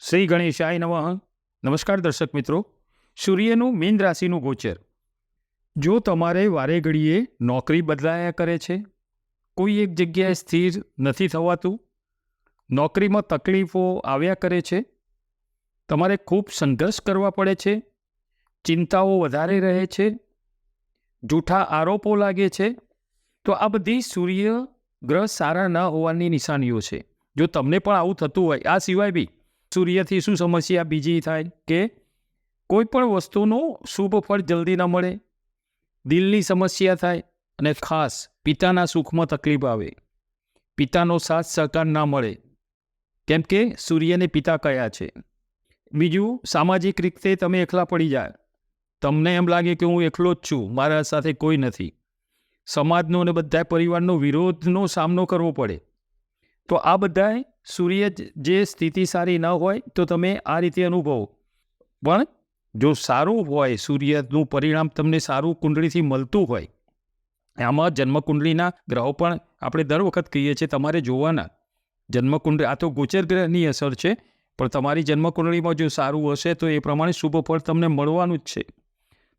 શ્રી ગણેશાય નમઃ. નમસ્કાર દર્શક મિત્રો. સૂર્યનું મીન રાશિનું ગોચર. જો તમારે વારે ઘડીએ નોકરી બદલાયા કરે છે, કોઈ એક જગ્યાએ સ્થિર નથી થવાતું, નોકરીમાં તકલીફો આવ્યા કરે છે, તમારે ખૂબ સંઘર્ષ કરવા પડે છે, ચિંતાઓ વધારે રહે છે, જૂઠા આરોપો લાગે છે, તો આ બધી સૂર્ય ગ્રહ સારા ન હોવાની નિશાનીઓ છે. જો તમને પણ આવું થતું હોય, આ સિવાય બી સૂર્યથી શું સમસ્યા બીજી થાય કે કોઈ પણ વસ્તુનું શુભ ફળ જલ્દી ન મળે, દિલની સમસ્યા થાય, અને ખાસ પિતાના સુખમાં તકલીફ આવે, પિતાનો સાથ સહકાર ના મળે, કેમ કે સૂર્યને પિતા કયા છે. બીજું, સામાજિક રીતે તમે એકલા પડી જાય, તમને એમ લાગે કે હું એકલો જ છું, મારા સાથે કોઈ નથી, સમાજનો અને બધા પરિવારનો વિરોધનો સામનો કરવો પડે. તો આ બધાય સૂર્ય જે સ્થિતિ સારી ન હોય તો તમે આ રીતે અનુભવો. પણ જો સારું હોય, સૂર્યનું પરિણામ તમને સારું કુંડળીથી મળતું હોય, આમાં જન્મકુંડળીના ગ્રહો પણ આપણે દર વખત કહીએ છીએ તમારે જોવાના. જન્મકુંડળી આ તો ગોચર ગ્રહની અસર છે, પણ તમારી જન્મકુંડળીમાં જો સારું હશે તો એ પ્રમાણે શુભ ફળ તમને મળવાનું જ છે.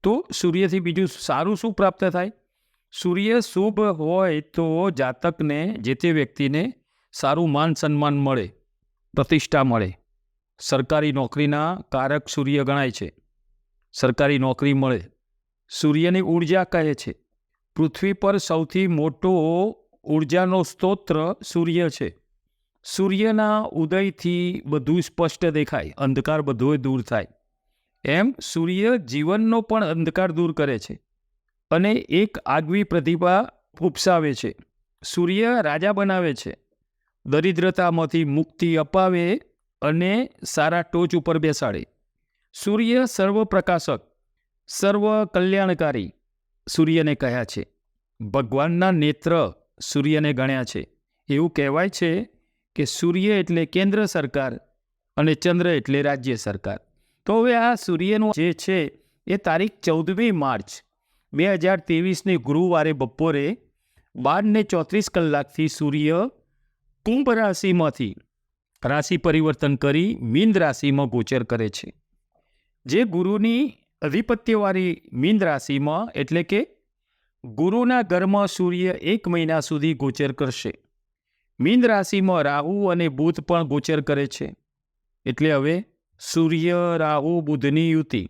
તો સૂર્યથી બીજું સારું શું પ્રાપ્ત થાય? સૂર્ય શુભ હોય તો જાતકને, જે તે વ્યક્તિને સારું માન સન્માન મળે, પ્રતિષ્ઠા મળે. સરકારી નોકરીના કારક સૂર્ય ગણાય છે. સરકારી નોકરી મળે. સૂર્યની ઉર્જા કહે છે. પૃથ્વી પર સૌથી મોટો ઉર્જાનો સ્ત્રોત્ર સૂર્ય છે. સૂર્યના ઉદયથી બધું સ્પષ્ટ દેખાય, અંધકાર બધો દૂર થાય. એમ સૂર્ય જીવનનો પણ અંધકાર દૂર કરે છે અને એક આગવી પ્રતિભા ઉપસાવે છે. સૂર્ય રાજા બનાવે છે, દરિદ્રતામાંથી મુક્તિ અપાવે અને સારા ટોચ ઉપર બેસાડે. સૂર્ય સર્વપ્રકાશક, સર્વ કલ્યાણકારી સૂર્યને કહ્યા છે. ભગવાનના નેત્ર સૂર્યને ગણ્યા છે. એવું કહેવાય છે કે સૂર્ય એટલે કેન્દ્ર સરકાર અને ચંદ્ર એટલે રાજ્ય સરકાર. તો હવે આ સૂર્યનું જે છે એ તારીખ 14મી માર્ચ 2023 ગુરુવારે બપોરે 12:34 સૂર્ય કુંભ રાશિમાંથી રાશિ પરિવર્તન કરી મીન રાશિમાં ગોચર કરે છે. જે ગુરુની અધિપત્યવાળી મીન રાશિમાં, એટલે કે ગુરુના ઘરમાં સૂર્ય 1 મહિના સુધી ગોચર કરશે. મીન રાશિમાં રાહુ અને બુધ પણ ગોચર કરે છે. એટલે હવે સૂર્ય રાહુ બુધની યુતિ,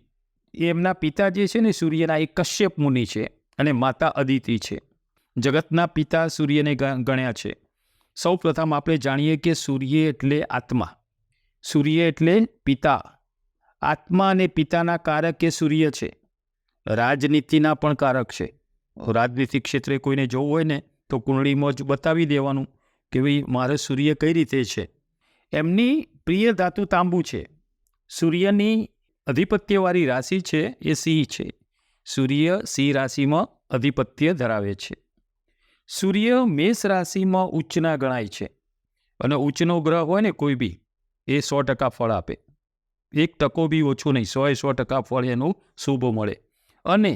એમના પિતા જે છે ને સૂર્યના, એ કશ્યપ મુનિ છે અને માતા અદિતિ છે. જગતના પિતા સૂર્યને ગણ્યા છે. સૌ પ્રથમ આપણે જાણીએ કે સૂર્ય એટલે આત્મા, સૂર્ય એટલે પિતા. આત્મા અને પિતાના કારક એ સૂર્ય છે. રાજનીતિના પણ કારક છે. રાજનીતિ ક્ષેત્રે કોઈને જોવું હોય ને તો કુંડળીમાં જ બતાવી દેવાનું કે ભાઈ મારે સૂર્ય કઈ રીતે છે. એમની પ્રિય ધાતુ તાંબુ છે. સૂર્યની અધિપત્યવાળી રાશિ છે એ સિંહ છે. સૂર્ય સિંહ રાશિમાં અધિપત્ય ધરાવે છે. સૂર્ય મેષ રાશિમાં ઉચ્ચના ગણાય છે. અને ઉચ્ચનો ગ્રહ હોય ને કોઈ બી, એ 100% ફળ આપે. 1% બી ઓછું નહીં, 100% ફળ એનું શુભ મળે. અને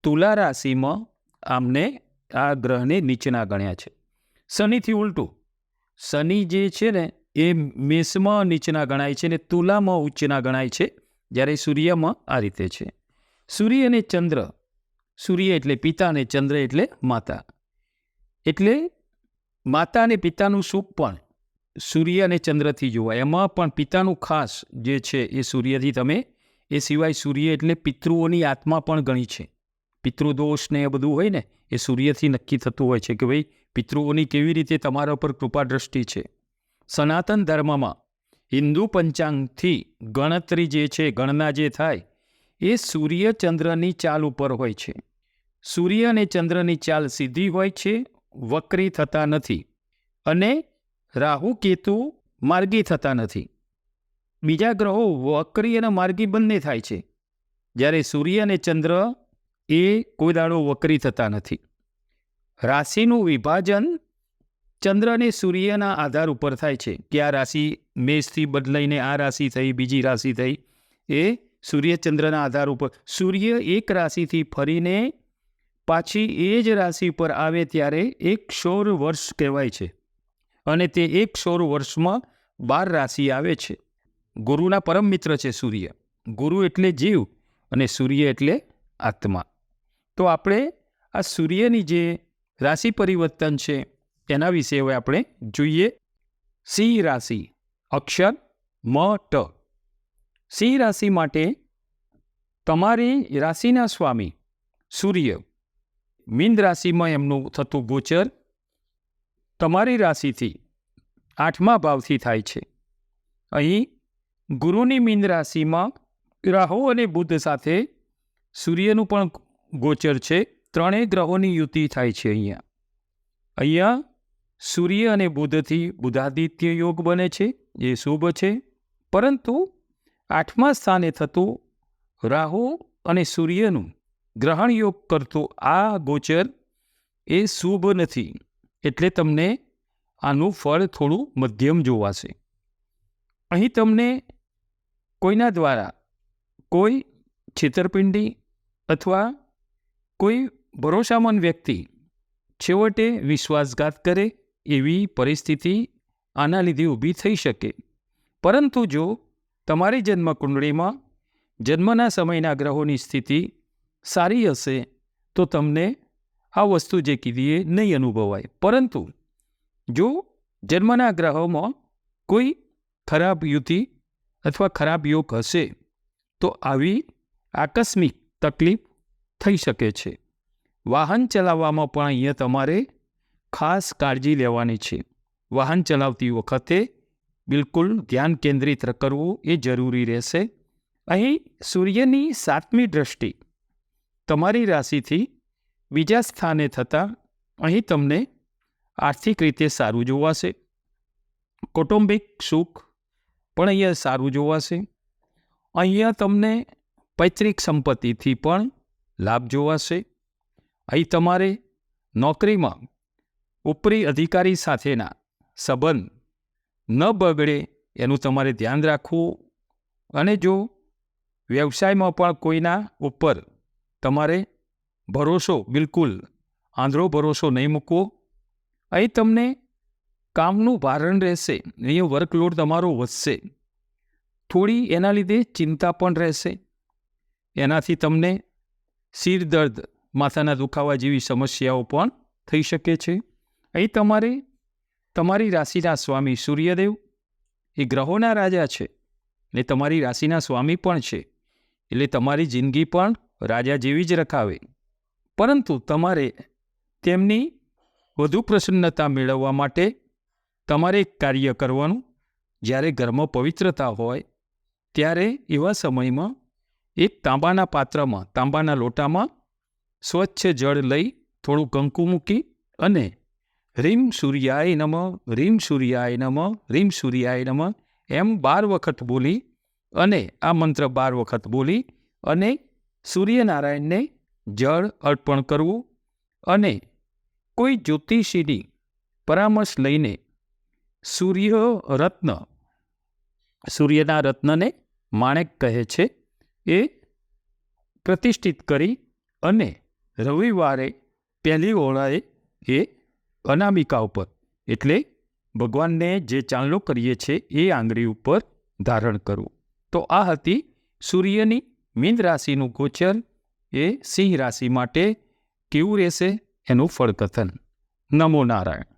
તુલા રાશિમાં આમને આ ગ્રહને નીચેના ગણ્યા છે. શનિથી ઉલટું, શનિ જે છે ને એ મેષમાં નીચેના ગણાય છે અને તુલામાં ઉચ્ચના ગણાય છે, જ્યારે સૂર્યમાં આ રીતે છે. સૂર્ય અને ચંદ્ર, સૂર્ય એટલે પિતા અને ચંદ્ર એટલે માતા. એટલે માતા અને પિતાનું સુખ પણ સૂર્ય અને ચંદ્રથી જોવાય. એમાં પણ પિતાનું ખાસ જે છે એ સૂર્યથી તમે, એ સિવાય સૂર્ય એટલે પિતૃઓની આત્મા પણ ગણી છે. પિતૃદોષ ને એ બધું હોય ને એ સૂર્યથી નક્કી થતું હોય છે કે ભાઈ પિતૃઓની કેવી રીતે તમારા ઉપર કૃપા દ્રષ્ટિ છે. સનાતન ધર્મમાં હિન્દુ પંચાંગથી ગણતરી જે છે, ગણના જે થાય એ સૂર્ય ચંદ્રની ચાલ ઉપર હોય છે. સૂર્ય અને ચંદ્રની ચાલ સીધી હોય છે, વક્રી થતા નથી, અને રાહુ કેતુ માર્ગી થતા નથી. બીજા ગ્રહો વક્રી અને માર્ગી બંને થાય છે, જ્યારે સૂર્ય અને ચંદ્ર એ કોઈ દાડો વક્રી થતા નથી. રાશિનું વિભાજન ચંદ્ર અને સૂર્યના આધાર ઉપર થાય છે કે આ રાશિ મેષથી બદલાઈને આ રાશિ થઈ, બીજી રાશિ થઈ, એ સૂર્યચંદ્રના આધાર ઉપર. સૂર્ય એક રાશિથી ફરીને પાછી એ જ રાશિ પર આવે ત્યારે એક સૌર વર્ષ કહેવાય છે. અને તે એક સૌર વર્ષમાં 12 રાશિ આવે છે. ગુરુના પરમ મિત્ર છે સૂર્ય. ગુરુ એટલે જીવ અને સૂર્ય એટલે આત્મા. તો આપણે આ સૂર્યની જે રાશિ પરિવર્તન છે એના વિશે હવે આપણે જોઈએ. સિંહ રાશિ, અક્ષર મ ટ. સિંહ રાશિ માટે તમારી રાશિના સ્વામી સૂર્ય મીન રાશિમાં એમનું થતું ગોચર તમારી રાશિથી 8મા ભાવથી થાય છે. અહીં ગુરુની મીન રાશિમાં રાહુ અને બુધ સાથે સૂર્યનું પણ ગોચર છે. ત્રણેય ગ્રહોની યુતિ થાય છે. અહીંયા સૂર્ય અને બુધથી બુધાદિત્ય યોગ બને છે, એ શુભ છે. પરંતુ 8મા સ્થાને થતું રાહુ અને સૂર્યનું ગ્રહણ યોગ કરતું આ ગોચર એ શુભ નથી. એટલે તમને આનું ફળ થોડું મધ્યમ જોવાશે. અહીં તમને કોઈના દ્વારા કોઈ છેતરપિંડી અથવા કોઈ ભરોસામંદ વ્યક્તિ છેવટે વિશ્વાસઘાત કરે એવી પરિસ્થિતિ આના લીધે ઊભી થઈ શકે. પરંતુ જો તમારી જન્મકુંડળીમાં જન્મના સમયના ગ્રહોની સ્થિતિ સારી હશે તો તમને આ વસ્તુ જે કીધી એ નહીં અનુભવાય. પરંતુ જો જન્મના ગ્રહોમાં કોઈ ખરાબ યુતિ અથવા ખરાબ યોગ હશે તો આવી આકસ્મિક તકલીફ થઈ શકે છે. વાહન ચલાવવામાં પણ અહીંયા તમારે ખાસ કાળજી લેવાની છે. વાહન ચલાવતી વખતે બિલકુલ ધ્યાન કેન્દ્રિત કરવું એ જરૂરી રહેશે. અહીં સૂર્યની 7મી દ્રષ્ટિ તમારી રાશિથી બીજા સ્થાને થતાં અહીં તમને આર્થિક રીતે સારું જોવાશે. કૌટુંબિક સુખ પણ અહીંયા સારું જોવાશે. અહીંયા તમને પૈતૃક સંપત્તિથી પણ લાભ જોવાશે. અહીં તમારે નોકરીમાં ઉપરી અધિકારી સાથેના સંબંધ ન બગડે એનું તમારે ધ્યાન રાખવું. અને જો વ્યવસાયમાં પણ કોઈના ઉપર તમારે ભરોસો બિલકુલ આંધળો ભરોસો નહીં મૂકવો. અહીં તમને કામનું ભારણ રહેશે. અહીંયા વર્કલોડ તમારો વધશે. થોડી એના લીધે ચિંતા પણ રહેશે. એનાથી તમને સિર દર્દ, માથાના દુખાવા જેવી સમસ્યાઓ પણ થઈ શકે છે. અહીં તમારે તમારી રાશિના સ્વામી સૂર્યદેવ એ ગ્રહોના રાજા છે ને તમારી રાશિના સ્વામી પણ છે. એટલે તમારી જિંદગી પણ રાજા જેવી જ રખાવે. પરંતુ તમારે તેમની વધુ પ્રસન્નતા મેળવવા માટે તમારે એક કાર્ય કરવાનું. જ્યારે ઘરમાં પવિત્રતા હોય ત્યારે એવા સમયમાં એક તાંબાના પાત્રમાં, તાંબાના લોટામાં સ્વચ્છ જળ લઈ થોડું કંકુ મૂકી અને રીમ સૂર્યાય નમઃ, રીમ સૂર્યાય નમઃ, રીમ સૂર્યાય નમઃ એમ 12 વખત બોલી અને આ મંત્ર 12 વખત બોલી અને સૂર્યનારાયણને જળ અર્પણ કરવું. અને કોઈ જ્યોતિષીની પરામર્શ લઈને સૂર્યના રત્નને માણેક કહે છે એ પ્રતિષ્ઠિત કરી અને રવિવારે પહેલી ઓળાએ એ અનામિકા ઉપર એટલે ભગવાનને જે ચાંદલો કરીએ છીએ એ આંગળી ઉપર ધારણ કરવું. તો આ હતી સૂર્યની મીન રાશિનું ગોચર. એ સિંહ રાશિ માટે કેવું રહેશે એનું ફળકથન. નમો નારાયણ.